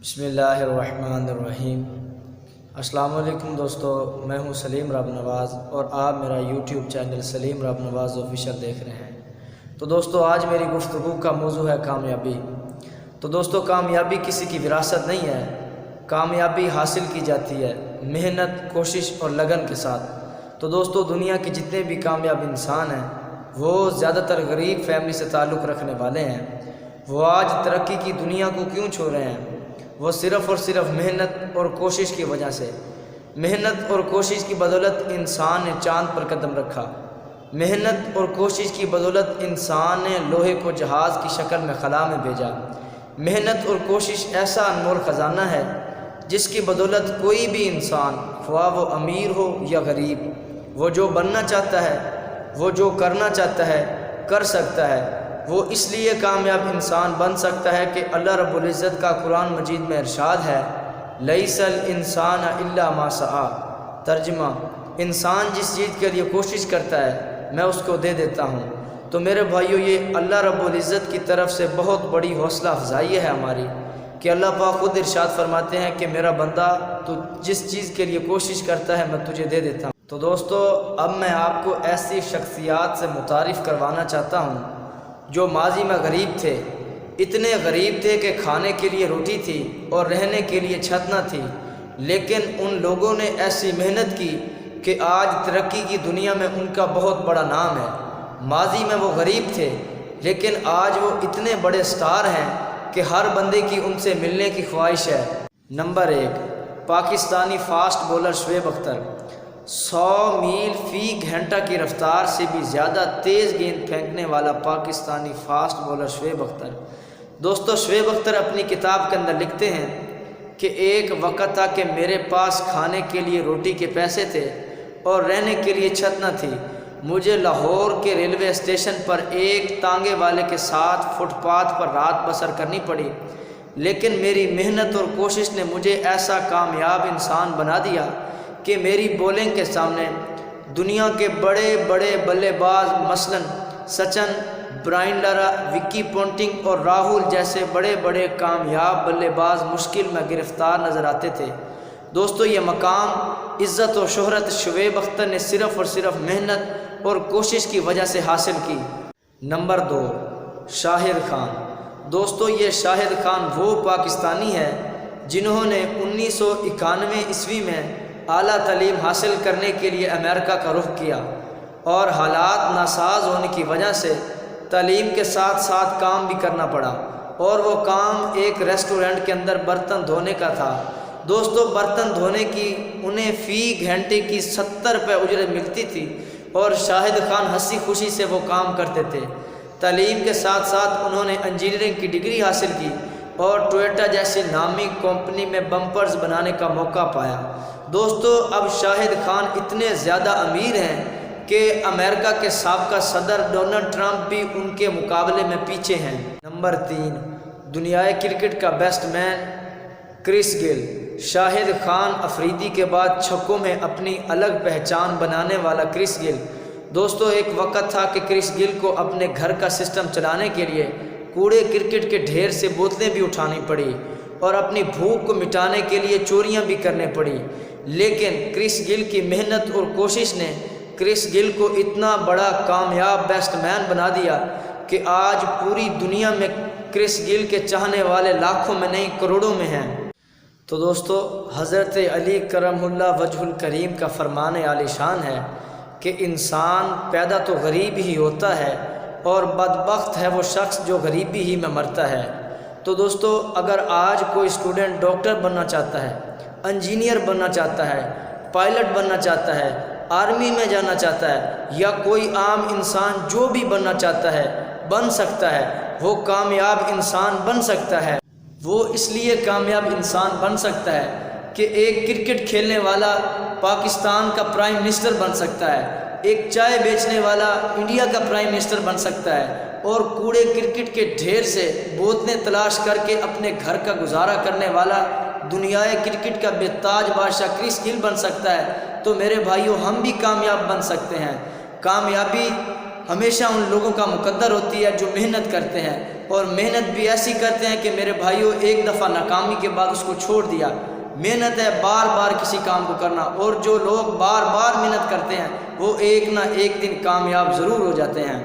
بسم اللہ الرحمن الرحیم۔ السلام علیکم دوستو، میں ہوں سلیم راب نواز اور آپ میرا یوٹیوب چینل سلیم راب نواز آفیشیل دیکھ رہے ہیں۔ تو دوستو آج میری گفتگو کا موضوع ہے کامیابی۔ تو دوستو کامیابی کسی کی وراثت نہیں ہے، کامیابی حاصل کی جاتی ہے محنت، کوشش اور لگن کے ساتھ۔ تو دوستو دنیا کے جتنے بھی کامیاب انسان ہیں وہ زیادہ تر غریب فیملی سے تعلق رکھنے والے ہیں۔ وہ آج ترقی کی دنیا کو کیوں چھوڑ رہے ہیں؟ وہ صرف اور صرف محنت اور کوشش کی وجہ سے۔ محنت اور کوشش کی بدولت انسان نے چاند پر قدم رکھا۔ محنت اور کوشش کی بدولت انسان نے لوہے کو جہاز کی شکل میں خلا میں بھیجا۔ محنت اور کوشش ایسا انمول خزانہ ہے جس کی بدولت کوئی بھی انسان، خواہ وہ امیر ہو یا غریب، وہ جو بننا چاہتا ہے، وہ جو کرنا چاہتا ہے کر سکتا ہے۔ وہ اس لیے کامیاب انسان بن سکتا ہے کہ اللہ رب العزت کا قرآن مجید میں ارشاد ہے، لیس الانسان الا ما سعی۔ ترجمہ، انسان جس چیز کے لیے کوشش کرتا ہے میں اس کو دے دیتا ہوں۔ تو میرے بھائیو، یہ اللہ رب العزت کی طرف سے بہت بڑی حوصلہ افزائی ہے ہماری کہ اللہ پاک خود ارشاد فرماتے ہیں کہ میرا بندہ تو جس چیز کے لیے کوشش کرتا ہے میں تجھے دے دیتا ہوں۔ تو دوستو اب میں آپ کو ایسی شخصیات سے متعارف کروانا چاہتا ہوں جو ماضی میں غریب تھے، اتنے غریب تھے کہ کھانے کے لیے روٹی تھی اور رہنے کے لیے چھت نہ تھی، لیکن ان لوگوں نے ایسی محنت کی کہ آج ترقی کی دنیا میں ان کا بہت بڑا نام ہے۔ ماضی میں وہ غریب تھے لیکن آج وہ اتنے بڑے سٹار ہیں کہ ہر بندے کی ان سے ملنے کی خواہش ہے۔ Number 1، Pakistani fast bowler Shoaib Akhtar. 100 میل فی گھنٹہ کی رفتار سے بھی زیادہ تیز گیند پھینکنے والا پاکستانی فاسٹ بولر شعیب اختر۔ دوستو شعیب اختر اپنی کتاب کے اندر لکھتے ہیں کہ ایک وقت تھا کہ میرے پاس کھانے کے لیے روٹی کے پیسے تھے اور رہنے کے لیے چھت نہ تھی۔ مجھے لاہور کے ریلوے اسٹیشن پر ایک تانگے والے کے ساتھ فٹ پاتھ پر رات بسر کرنی پڑی، لیکن میری محنت اور کوشش نے مجھے ایسا کامیاب انسان بنا دیا کہ میری بولنگ کے سامنے دنیا کے بڑے بڑے بلے باز مثلاً سچن، برائن لارا، وکی پونٹنگ اور راہل جیسے بڑے بڑے کامیاب بلے باز مشکل میں گرفتار نظر آتے تھے۔ دوستو یہ مقام، عزت و شہرت شعیب اختر نے صرف اور صرف محنت اور کوشش کی وجہ سے حاصل کی۔ نمبر 2، شاہد خان۔ دوستو یہ شاہد خان وہ پاکستانی ہے جنہوں نے 1991 عیسوی میں اعلیٰ تعلیم حاصل کرنے کے لیے امریکہ کا رخ کیا اور حالات ناساز ہونے کی وجہ سے تعلیم کے ساتھ ساتھ کام بھی کرنا پڑا، اور وہ کام ایک ریسٹورنٹ کے اندر برتن دھونے کا تھا۔ دوستو برتن دھونے کی انہیں فی گھنٹے کی 70 روپے اجرت ملتی تھی اور شاہد خان ہنسی خوشی سے وہ کام کرتے تھے۔ تعلیم کے ساتھ ساتھ انہوں نے انجینئرنگ کی ڈگری حاصل کی اور ٹویوٹا جیسی نامی کمپنی میں بمپرز بنانے کا موقع پایا۔ دوستو اب شاہد خان اتنے زیادہ امیر ہیں کہ امریکہ کے سابقہ صدر ڈونلڈ ٹرمپ بھی ان کے مقابلے میں پیچھے ہیں۔ نمبر 3، دنیائے کرکٹ کا بیسٹ مین کرس گیل۔ شاہد خان افریدی کے بعد چھکوں میں اپنی الگ پہچان بنانے والا کرس گیل۔ دوستو ایک وقت تھا کہ کرس گیل کو اپنے گھر کا سسٹم چلانے کے لیے کوڑے کرکٹ کے ڈھیر سے بوتلیں بھی اٹھانی پڑی اور اپنی بھوک کو مٹانے کے لیے چوریاں بھی کرنے پڑی، لیکن کرس گیل کی محنت اور کوشش نے کرس گیل کو اتنا بڑا کامیاب بیسٹ مین بنا دیا کہ آج پوری دنیا میں کرس گیل کے چاہنے والے لاکھوں میں نہیں کروڑوں میں ہیں۔ تو دوستو حضرت علی کرم اللہ وجہ الکریم کا فرمان عالی شان ہے کہ انسان پیدا تو غریب ہی ہوتا ہے اور بدبخت ہے وہ شخص جو غریبی ہی میں مرتا ہے۔ تو دوستو اگر آج کوئی اسٹوڈنٹ ڈاکٹر بننا چاہتا ہے، انجینئر بننا چاہتا ہے، پائلٹ بننا چاہتا ہے، آرمی میں جانا چاہتا ہے، یا کوئی عام انسان جو بھی بننا چاہتا ہے بن سکتا ہے، وہ کامیاب انسان بن سکتا ہے۔ وہ اس لیے کامیاب انسان بن سکتا ہے کہ ایک کرکٹ کھیلنے والا پاکستان کا پرائم منسٹر بن سکتا ہے، ایک چائے بیچنے والا انڈیا کا پرائم منسٹر بن سکتا ہے، اور کوڑے کرکٹ کے ڈھیر سے بوتلیں تلاش کر کے اپنے گھر کا گزارا کرنے والا دنیائے کرکٹ کا بے تاج بادشاہ کرس گیل بن سکتا ہے۔ تو میرے بھائیوں ہم بھی کامیاب بن سکتے ہیں۔ کامیابی ہمیشہ ان لوگوں کا مقدر ہوتی ہے جو محنت کرتے ہیں۔ اور محنت بھی ایسی کرتے ہیں کہ میرے بھائیوں ایک دفعہ ناکامی کے بعد اس کو چھوڑ دیا۔ محنت ہے بار بار کسی کام کو کرنا، اور جو لوگ بار بار محنت کرتے ہیں وہ ایک نہ ایک دن کامیاب ضرور ہو جاتے ہیں۔